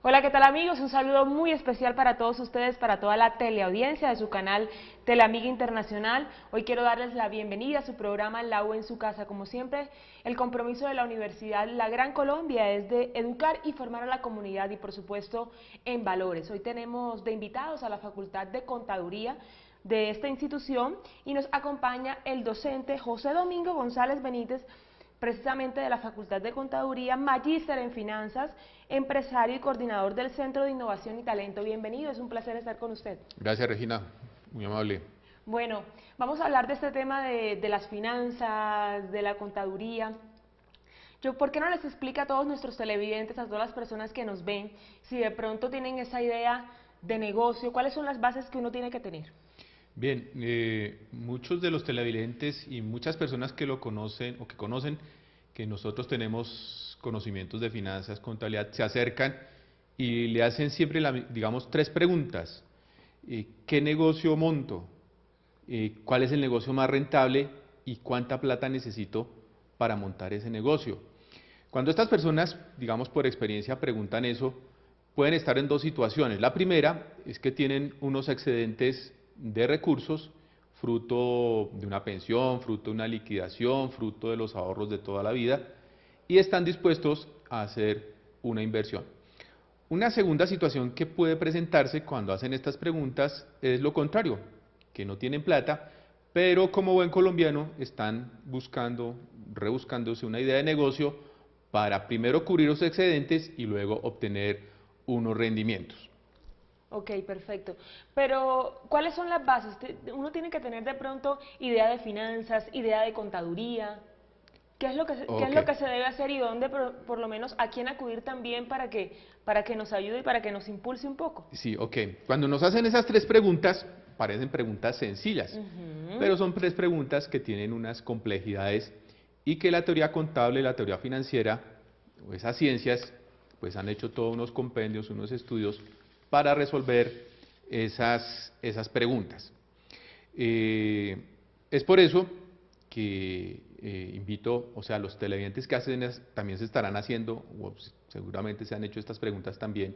Hola, ¿qué tal amigos? Un saludo muy especial para todos ustedes, para toda la teleaudiencia de su canal Teleamiga Internacional. Hoy quiero darles la bienvenida a su programa La U en su casa. Como siempre, el compromiso de la Universidad La Gran Colombia es de educar y formar a la comunidad y por supuesto en valores. Hoy tenemos de invitados a la Facultad de Contaduría de esta institución y nos acompaña el docente José Domingo González Benítez, precisamente de la Facultad de Contaduría, magíster en Finanzas, empresario y coordinador del Centro de Innovación y Talento. Bienvenido, es un placer estar con usted. Gracias, Regina, muy amable. Bueno, vamos a hablar de este tema de las finanzas, de la contaduría. ¿Por qué no les explica a todos nuestros televidentes, a todas las personas que nos ven, si de pronto tienen esa idea de negocio, cuáles son las bases que uno tiene que tener? Bien, muchos de los televidentes y muchas personas que lo conocen o que conocen que nosotros tenemos conocimientos de finanzas, contabilidad, se acercan y le hacen siempre, digamos, tres preguntas. ¿Qué negocio monto? ¿Cuál es el negocio más rentable? ¿Y cuánta plata necesito para montar ese negocio? Cuando estas personas, digamos por experiencia, preguntan eso, pueden estar en dos situaciones. La primera es que tienen unos excedentes de recursos, fruto de una pensión, fruto de una liquidación, fruto de los ahorros de toda la vida, y están dispuestos a hacer una inversión. Una segunda situación que puede presentarse cuando hacen estas preguntas es lo contrario, que no tienen plata, pero como buen colombiano están rebuscándose una idea de negocio para primero cubrir los excedentes y luego obtener unos rendimientos. Ok, perfecto. Pero, ¿cuáles son las bases? Uno tiene que tener de pronto idea de finanzas, idea de contaduría. ¿Qué es lo que se debe hacer y dónde, por lo menos, a quién acudir también para que nos ayude y para que nos impulse un poco? Sí, ok. Cuando nos hacen esas tres preguntas, parecen preguntas sencillas, pero son tres preguntas que tienen unas complejidades y que la teoría contable, la teoría financiera, o esas ciencias, pues han hecho todos unos compendios, unos estudios para resolver esas preguntas. Es por eso que invito, o sea, los televidentes que hacen también se estarán haciendo, o seguramente se han hecho estas preguntas también,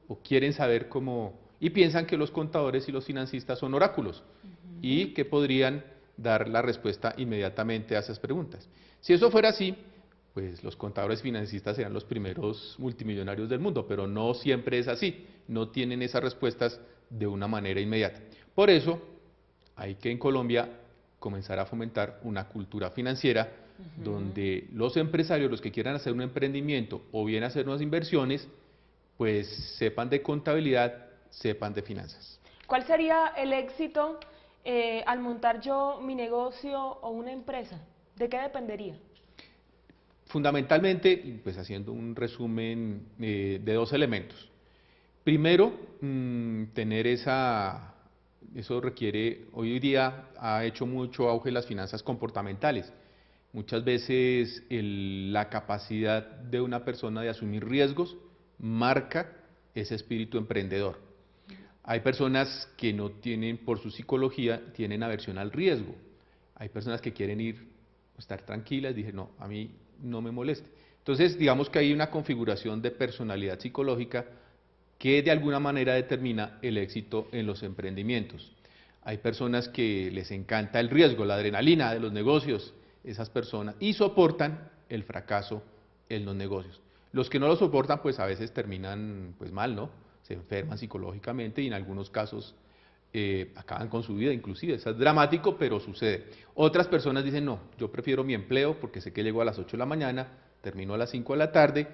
o quieren saber cómo, y piensan que los contadores y los financistas son oráculos, y que podrían dar la respuesta inmediatamente a esas preguntas. Si eso fuera así, pues los contadores financistas serían los primeros multimillonarios del mundo, pero no siempre es así, no tienen esas respuestas de una manera inmediata. Por eso, hay que en Colombia comenzar a fomentar una cultura financiera donde los empresarios, los que quieran hacer un emprendimiento o bien hacer unas inversiones, pues sepan de contabilidad, sepan de finanzas. ¿Cuál sería el éxito al montar yo mi negocio o una empresa? ¿De qué dependería? Fundamentalmente, pues haciendo un resumen de dos elementos. Primero, tener eso requiere, hoy día ha hecho mucho auge las finanzas comportamentales. Muchas veces la capacidad de una persona de asumir riesgos marca ese espíritu emprendedor. Hay personas que no tienen, por su psicología, tienen aversión al riesgo. Hay personas que quieren estar tranquilas, dicen, no, a mí no me moleste. Entonces, digamos que hay una configuración de personalidad psicológica que de alguna manera determina el éxito en los emprendimientos. Hay personas que les encanta el riesgo, la adrenalina de los negocios, esas personas, y soportan el fracaso en los negocios. Los que no lo soportan, pues a veces terminan pues mal, ¿no? Se enferman psicológicamente y en algunos casos acaban con su vida inclusive. Eso es dramático, pero sucede. Otras personas dicen, no, yo prefiero mi empleo porque sé que llego a las 8 de la mañana, termino a las 5 de la tarde,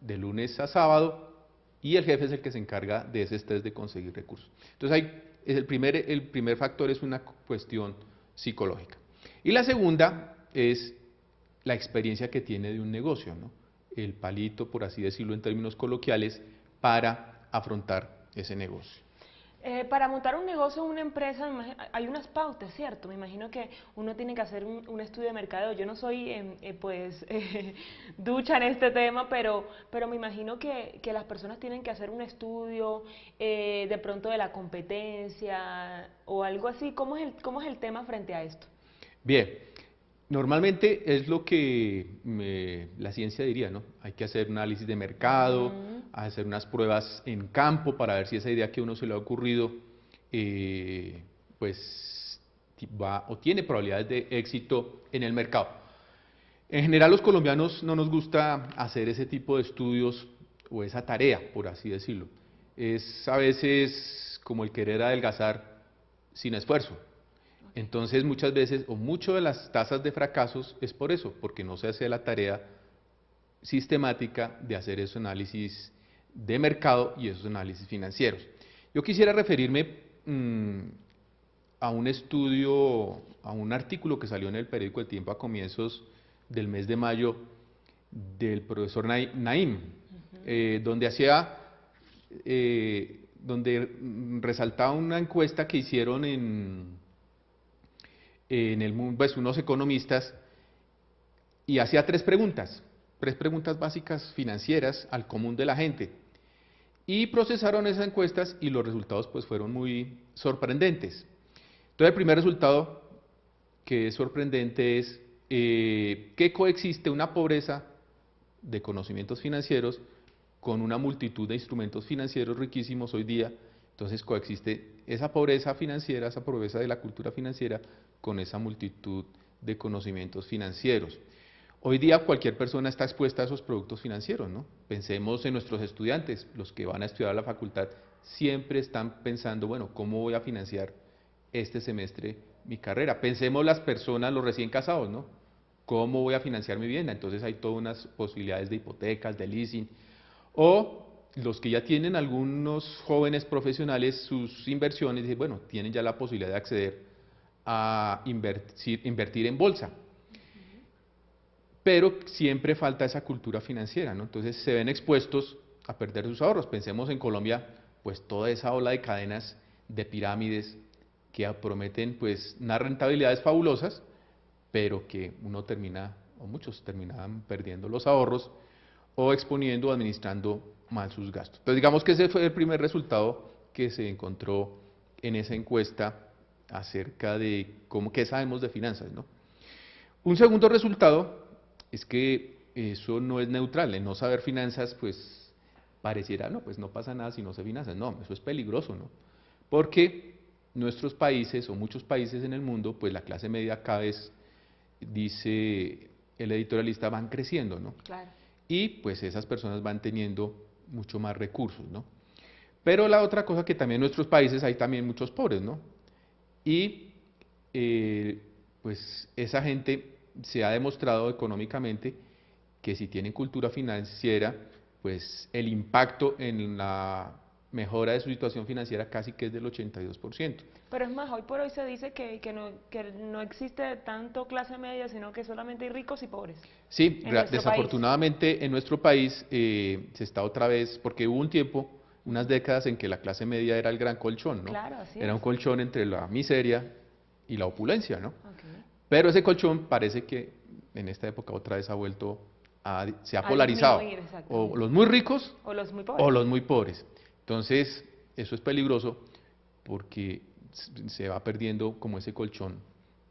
de lunes a sábado, y el jefe es el que se encarga de ese estrés de conseguir recursos. Entonces, el primer factor es una cuestión psicológica. Y la segunda es la experiencia que tiene de un negocio, ¿no? El palito, por así decirlo en términos coloquiales, para afrontar ese negocio. Para montar un negocio o una empresa hay unas pautas, ¿cierto? Me imagino que uno tiene que hacer un estudio de mercadeo. Yo no soy, ducha en este tema, pero me imagino que las personas tienen que hacer un estudio de pronto de la competencia o algo así. ¿Cómo es el tema frente a esto? Bien, Normalmente es lo que la ciencia diría, ¿no? Hay que hacer un análisis de mercado, hacer unas pruebas en campo para ver si esa idea que a uno se le ha ocurrido, pues va o tiene probabilidades de éxito en el mercado. En general los colombianos no nos gusta hacer ese tipo de estudios o esa tarea, por así decirlo. Es a veces como el querer adelgazar sin esfuerzo. Entonces muchas veces, o mucho de las tasas de fracasos es por eso, porque no se hace la tarea sistemática de hacer esos análisis de mercado y esos análisis financieros. Yo quisiera referirme a un estudio, a un artículo que salió en el periódico El Tiempo a comienzos del mes de mayo del profesor Naim, donde resaltaba una encuesta que hicieron en el mundo, pues unos economistas, y hacía tres preguntas básicas financieras al común de la gente. Y procesaron esas encuestas y los resultados pues fueron muy sorprendentes. Entonces el primer resultado que es sorprendente es que coexiste una pobreza de conocimientos financieros con una multitud de instrumentos financieros riquísimos hoy día. Entonces coexiste esa pobreza financiera, esa pobreza de la cultura financiera con esa multitud de conocimientos financieros. Hoy día cualquier persona está expuesta a esos productos financieros, ¿no? Pensemos en nuestros estudiantes, los que van a estudiar a la facultad, siempre están pensando, bueno, ¿cómo voy a financiar este semestre mi carrera? Pensemos las personas, los recién casados, ¿no? ¿Cómo voy a financiar mi vivienda? Entonces hay todas unas posibilidades de hipotecas, de leasing, o los que ya tienen algunos jóvenes profesionales sus inversiones, y bueno, tienen ya la posibilidad de acceder a invertir en bolsa. Pero siempre falta esa cultura financiera, ¿no? Entonces se ven expuestos a perder sus ahorros. Pensemos en Colombia, pues toda esa ola de cadenas de pirámides que prometen pues unas rentabilidades fabulosas, pero que uno termina, o muchos terminan perdiendo los ahorros o exponiendo o administrando mal sus gastos. Entonces digamos que ese fue el primer resultado que se encontró en esa encuesta acerca de qué sabemos de finanzas, ¿no? Un segundo resultado es que eso no es neutral. El no saber finanzas, pues pareciera, no, pues no pasa nada si no sé finanzas. No, eso es peligroso, ¿no? Porque nuestros países o muchos países en el mundo, pues la clase media cada vez, dice el editorialista, van creciendo, ¿no? Claro. Y pues esas personas van teniendo mucho más recursos, ¿no? Pero la otra cosa que también en nuestros países hay también muchos pobres, ¿no? Y pues esa gente se ha demostrado económicamente que si tienen cultura financiera, pues el impacto en la mejora de su situación financiera casi que es del 82%. Pero es más, hoy por hoy se dice que no existe tanto clase media, sino que solamente hay ricos y pobres. Sí, En nuestro desafortunadamente país. en nuestro país se está otra vez, porque hubo un tiempo, unas décadas en que la clase media era el gran colchón, ¿no? Claro, así Era un es. colchón entre la miseria y la opulencia, ¿no? Okay. Pero ese colchón parece que en esta época otra vez se ha polarizado, o los muy ricos o los muy pobres. o los muy pobres. Entonces, eso es peligroso porque se va perdiendo como ese colchón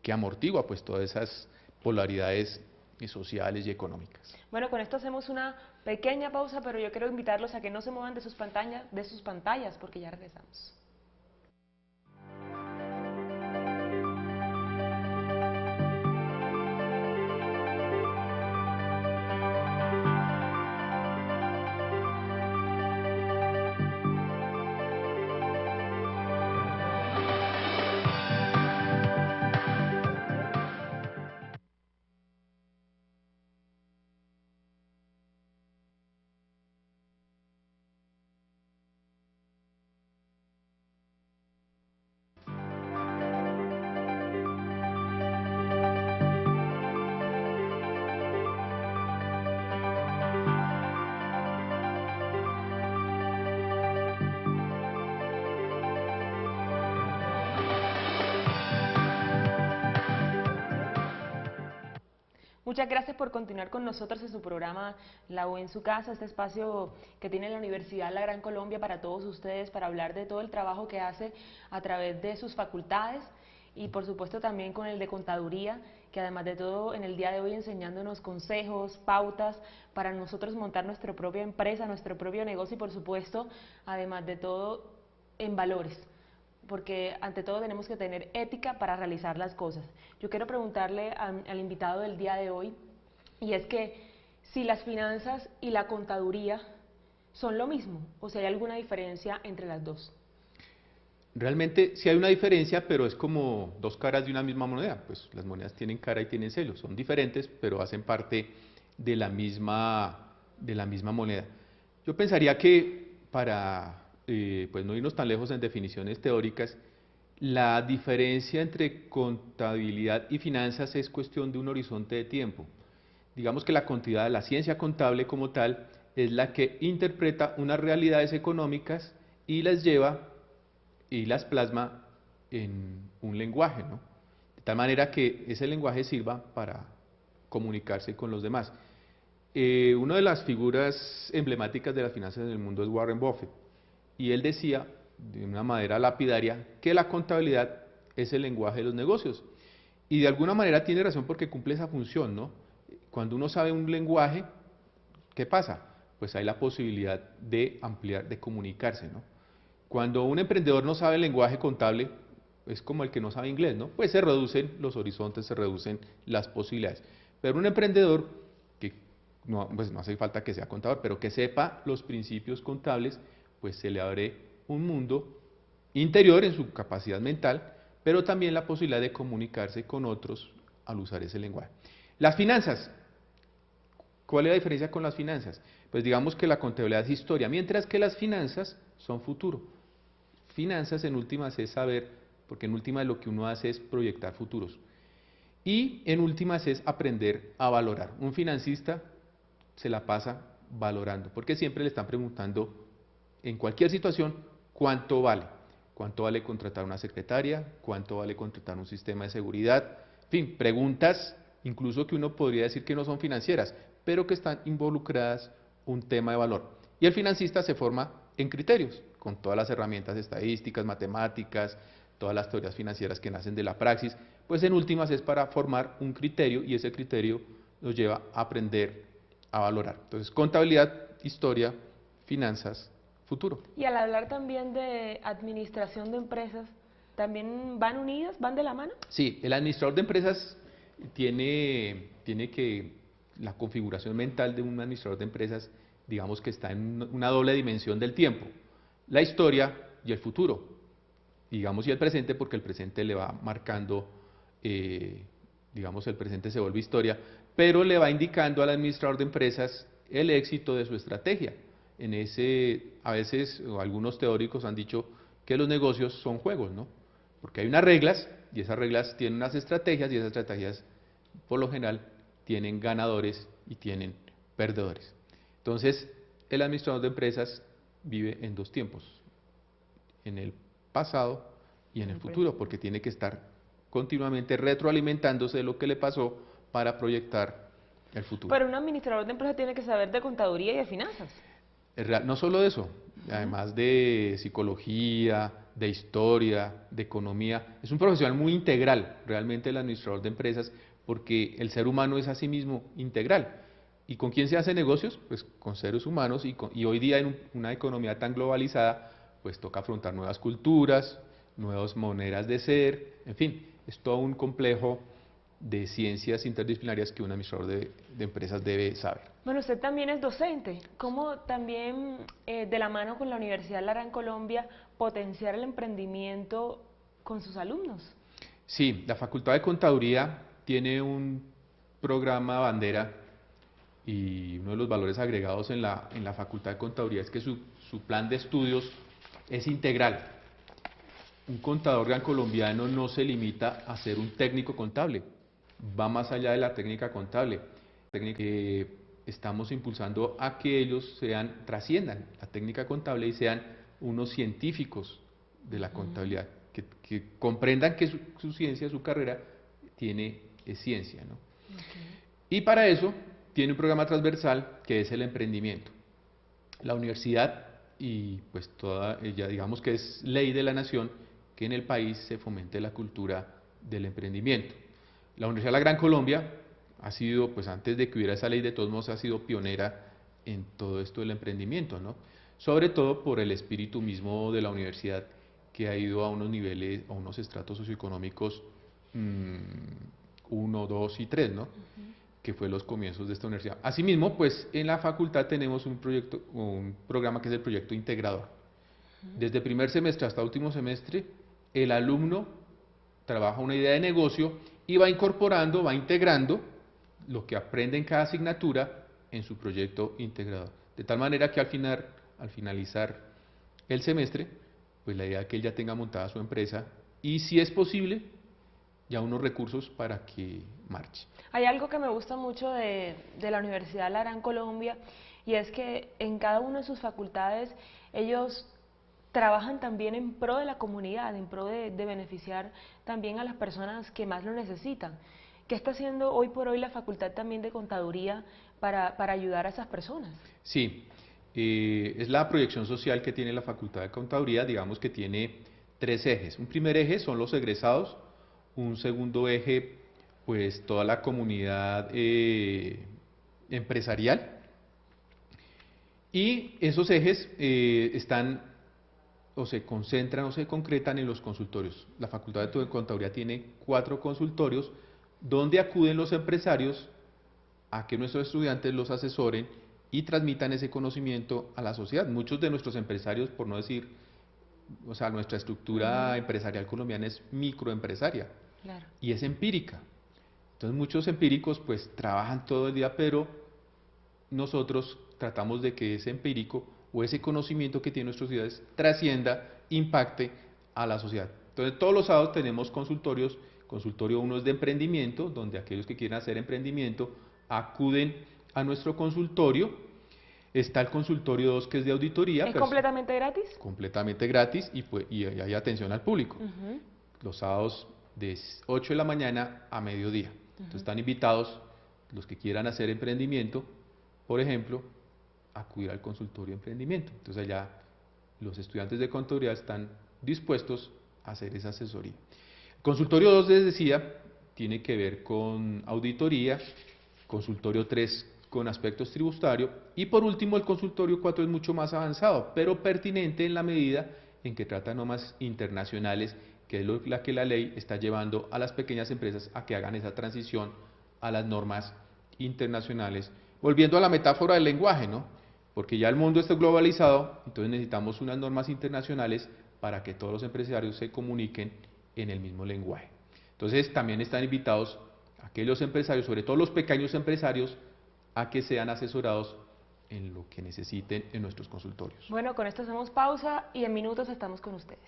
que amortigua pues todas esas polaridades sociales y económicas. Bueno, con esto hacemos una pequeña pausa, pero yo quiero invitarlos a que no se muevan de sus pantallas, porque ya regresamos. Muchas gracias por continuar con nosotros en su programa La U en su casa, este espacio que tiene la Universidad La Gran Colombia para todos ustedes, para hablar de todo el trabajo que hace a través de sus facultades y por supuesto también con el de contaduría, que además de todo en el día de hoy enseñándonos consejos, pautas para nosotros montar nuestra propia empresa, nuestro propio negocio y por supuesto, además de todo, en valores, porque ante todo tenemos que tener ética para realizar las cosas. Yo quiero preguntarle al invitado del día de hoy, y es que si las finanzas y la contaduría son lo mismo, o si hay alguna diferencia entre las dos. Realmente sí hay una diferencia, pero es como dos caras de una misma moneda. Pues las monedas tienen cara y tienen celos, son diferentes, pero hacen parte de la misma moneda. Yo pensaría que para pues no irnos tan lejos en definiciones teóricas, la diferencia entre contabilidad y finanzas es cuestión de un horizonte de tiempo. Digamos que la contabilidad, la ciencia contable como tal, es la que interpreta unas realidades económicas y las lleva y las plasma en un lenguaje, ¿no? De tal manera que ese lenguaje sirva para comunicarse con los demás. Una de las figuras emblemáticas de las finanzas en el mundo es Warren Buffett, y él decía, de una manera lapidaria, que la contabilidad es el lenguaje de los negocios. Y de alguna manera tiene razón porque cumple esa función, ¿no? Cuando uno sabe un lenguaje, ¿qué pasa? Pues hay la posibilidad de ampliar, de comunicarse, ¿no? Cuando un emprendedor no sabe el lenguaje contable, es como el que no sabe inglés, ¿no? Pues se reducen los horizontes, se reducen las posibilidades. Pero un emprendedor, que no, pues no hace falta que sea contador, pero que sepa los principios contables, pues se le abre un mundo interior en su capacidad mental, pero también la posibilidad de comunicarse con otros al usar ese lenguaje. Las finanzas. ¿Cuál es la diferencia con las finanzas? Pues digamos que la contabilidad es historia, mientras que las finanzas son futuro. Finanzas en últimas es saber, porque en últimas lo que uno hace es proyectar futuros. Y en últimas es aprender a valorar. Un financista se la pasa valorando, porque siempre le están preguntando en cualquier situación cuánto vale. ¿Cuánto vale contratar una secretaria? ¿Cuánto vale contratar un sistema de seguridad? En fin, preguntas incluso que uno podría decir que no son financieras, pero que están involucradas un tema de valor. Y el financista se forma en criterios, con todas las herramientas estadísticas, matemáticas, todas las teorías financieras que nacen de la praxis, pues en últimas es para formar un criterio y ese criterio nos lleva a aprender a valorar. Entonces, contabilidad, historia, finanzas, futuro. Y al hablar también de administración de empresas, ¿también van unidas, van de la mano? Sí, el administrador de empresas tiene que, la configuración mental de un administrador de empresas, digamos que está en una doble dimensión del tiempo, la historia y el futuro, digamos y el presente, porque el presente le va marcando, digamos el presente se vuelve historia, pero le va indicando al administrador de empresas el éxito de su estrategia. En ese, a veces, o algunos teóricos han dicho que los negocios son juegos, ¿no? Porque hay unas reglas y esas reglas tienen unas estrategias y esas estrategias por lo general tienen ganadores y tienen perdedores. Entonces, el administrador de empresas vive en dos tiempos, en el pasado y en el futuro, porque tiene que estar continuamente retroalimentándose de lo que le pasó para proyectar el futuro. Pero un administrador de empresas tiene que saber de contaduría y de finanzas. No solo eso, además de psicología, de historia, de economía, es un profesional muy integral, realmente el administrador de empresas, porque el ser humano es a sí mismo integral. ¿Y con quién se hace negocios? Pues con seres humanos y hoy día en una economía tan globalizada, pues toca afrontar nuevas culturas, nuevas maneras de ser, en fin, es todo un complejo de ciencias interdisciplinarias que un administrador de empresas debe saber. Bueno, usted también es docente. ¿Cómo también de la mano con la Universidad Lara en Colombia potenciar el emprendimiento con sus alumnos? Sí, la Facultad de Contaduría tiene un programa bandera y uno de los valores agregados en la Facultad de Contaduría es que su plan de estudios es integral. Un contador gran colombiano no se limita a ser un técnico contable, va más allá de la técnica contable. Técnica que estamos impulsando a que ellos trasciendan la técnica contable y sean unos científicos de la contabilidad, que comprendan que su ciencia, su carrera, tiene ciencia, ¿no? Y para eso tiene un programa transversal que es el emprendimiento. La universidad, y pues toda ella, digamos que es ley de la nación, que en el país se fomente la cultura del emprendimiento. La Universidad de la Gran Colombia ha sido, pues antes de que hubiera esa ley, de todos modos ha sido pionera en todo esto del emprendimiento, ¿no? Sobre todo por el espíritu mismo de la universidad, que ha ido a unos niveles, a unos estratos socioeconómicos 1, 2 y 3, ¿no? Que fue los comienzos de esta universidad. Asimismo, pues en la facultad tenemos un programa que es el proyecto integrador. Desde primer semestre hasta último semestre, el alumno trabaja una idea de negocio y va incorporando, va integrando lo que aprende en cada asignatura en su proyecto integrador. De tal manera que al finalizar el semestre, pues la idea es que él ya tenga montada su empresa y, si es posible, ya unos recursos para que marche. Hay algo que me gusta mucho de la Universidad de la Gran Colombia, y es que en cada una de sus facultades ellos trabajan también en pro de la comunidad, en pro de beneficiar también a las personas que más lo necesitan. ¿Qué está haciendo hoy por hoy la Facultad también de Contaduría para ayudar a esas personas? Sí, es la proyección social que tiene la Facultad de Contaduría. Digamos que tiene 3 ejes. Un primer eje son los egresados, un segundo eje, pues toda la comunidad empresarial, y esos ejes están o se concentran o se concretan en los consultorios. La Facultad de Contaduría tiene 4 consultorios donde acuden los empresarios a que nuestros estudiantes los asesoren y transmitan ese conocimiento a la sociedad. Muchos de nuestros empresarios, por no decir, o sea, nuestra estructura empresarial colombiana es microempresaria, Claro. y es empírica. Entonces muchos empíricos pues trabajan todo el día, pero nosotros tratamos de que ese empírico o ese conocimiento que tienen nuestras ciudades trascienda, impacte a la sociedad. Entonces todos los sábados tenemos consultorios. Consultorio 1 es de emprendimiento, donde aquellos que quieren hacer emprendimiento acuden a nuestro consultorio. Está el consultorio 2, que es de auditoría. ¿Es completamente gratis? Completamente gratis, y hay atención al público. Los sábados de 8 de la mañana a mediodía. Entonces están invitados los que quieran hacer emprendimiento, por ejemplo, a acudir al consultorio de emprendimiento. Entonces allá los estudiantes de contaduría están dispuestos a hacer esa asesoría. El consultorio 2, les decía, tiene que ver con auditoría. Consultorio 3 con aspectos tributarios, y por último el consultorio 4 es mucho más avanzado, pero pertinente en la medida en que trata normas internacionales, que es la que la ley está llevando a las pequeñas empresas a que hagan esa transición a las normas internacionales. Volviendo a la metáfora del lenguaje, ¿no? Porque ya el mundo está globalizado, entonces necesitamos unas normas internacionales para que todos los empresarios se comuniquen en el mismo lenguaje. Entonces también están invitados aquellos empresarios, sobre todo los pequeños empresarios, a que sean asesorados en lo que necesiten en nuestros consultorios. Bueno, con esto hacemos pausa y en minutos estamos con ustedes.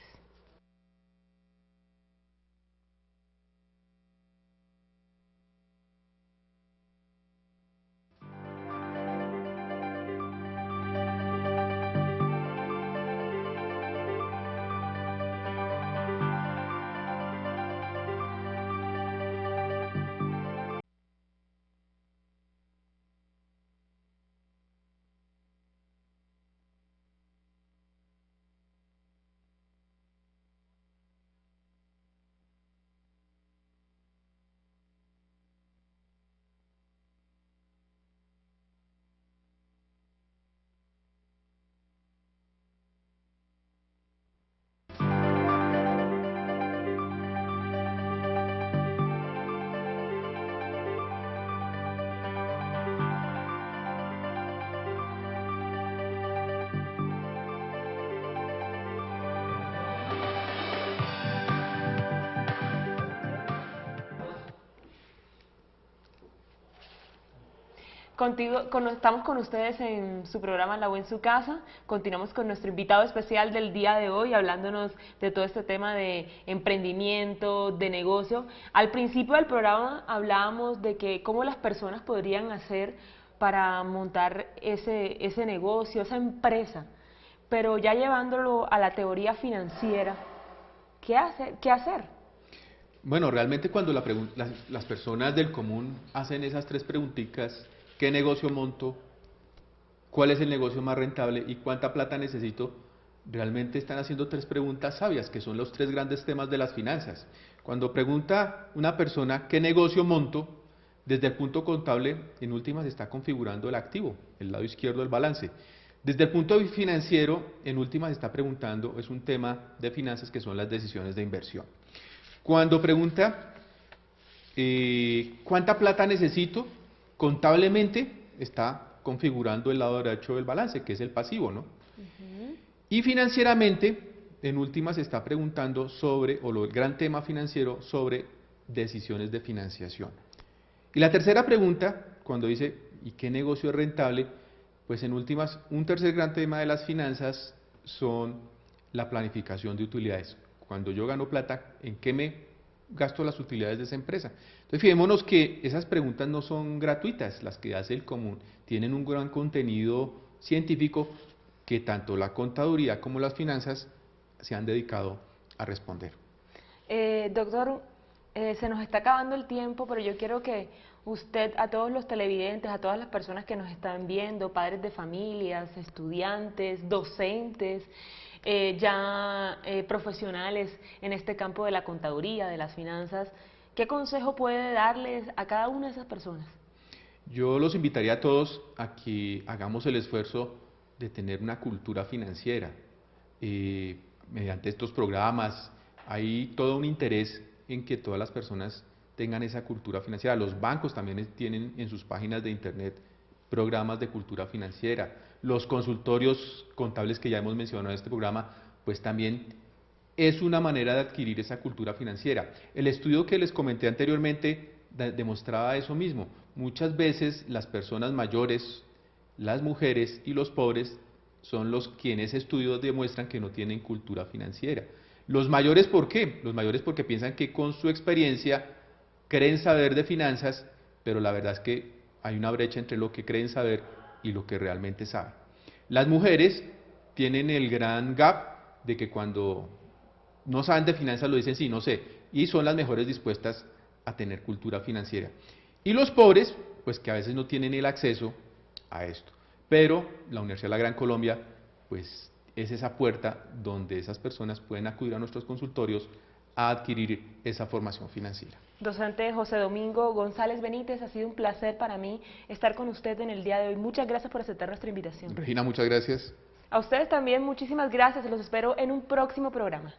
Estamos con ustedes en su programa La U en su casa. Continuamos con nuestro invitado especial del día de hoy, hablándonos de todo este tema de emprendimiento, de negocio. Al principio del programa hablábamos de que cómo las personas podrían hacer para montar ese negocio, esa empresa, pero ya llevándolo a la teoría financiera, ¿qué hacer? Bueno, realmente cuando las personas del común hacen esas 3 preguntitas: ¿qué negocio monto? ¿Cuál es el negocio más rentable? ¿Y cuánta plata necesito? Realmente están haciendo 3 preguntas sabias, que son los 3 grandes temas de las finanzas. Cuando pregunta una persona qué negocio monto, desde el punto contable, en últimas está configurando el activo, el lado izquierdo del balance. Desde el punto financiero, en últimas está preguntando, es un tema de finanzas que son las decisiones de inversión. Cuando pregunta ¿cuánta plata necesito? Contablemente está configurando el lado derecho del balance, que es el pasivo, ¿no? Y financieramente, en últimas, está preguntando sobre, el gran tema financiero, sobre decisiones de financiación. Y la tercera pregunta, cuando dice, ¿y qué negocio es rentable? Pues en últimas, un tercer gran tema de las finanzas son la planificación de utilidades. Cuando yo gano plata, ¿en qué me gasto las utilidades de esa empresa? Entonces, fijémonos que esas preguntas no son gratuitas, las que hace el común, tienen un gran contenido científico que tanto la contaduría como las finanzas se han dedicado a responder. Doctor, se nos está acabando el tiempo, pero yo quiero que usted, a todos los televidentes, a todas las personas que nos están viendo, padres de familias, estudiantes, docentes, profesionales en este campo de la contaduría, de las finanzas, ¿qué consejo puede darles a cada una de esas personas? Yo los invitaría a todos a que hagamos el esfuerzo de tener una cultura financiera. Mediante estos programas hay todo un interés en que todas las personas tengan esa cultura financiera. Los bancos también tienen en sus páginas de internet programas de cultura financiera. Los consultorios contables que ya hemos mencionado en este programa, pues también es una manera de adquirir esa cultura financiera. El estudio que les comenté anteriormente demostraba eso mismo. Muchas veces las personas mayores, las mujeres y los pobres son los quienes estudios demuestran que no tienen cultura financiera. Los mayores, ¿por qué? Los mayores porque piensan que con su experiencia creen saber de finanzas, pero la verdad es que hay una brecha entre lo que creen saber y lo que realmente saben. Las mujeres tienen el gran gap de que cuando no saben de finanzas lo dicen sí, no sé, y son las mejores dispuestas a tener cultura financiera. Y los pobres, pues que a veces no tienen el acceso a esto. Pero la Universidad de la Gran Colombia, pues es esa puerta donde esas personas pueden acudir a nuestros consultorios a adquirir esa formación financiera. Docente José Domingo González Benítez, ha sido un placer para mí estar con usted en el día de hoy. Muchas gracias por aceptar nuestra invitación. Regina, muchas gracias. A ustedes también, muchísimas gracias. Los espero en un próximo programa.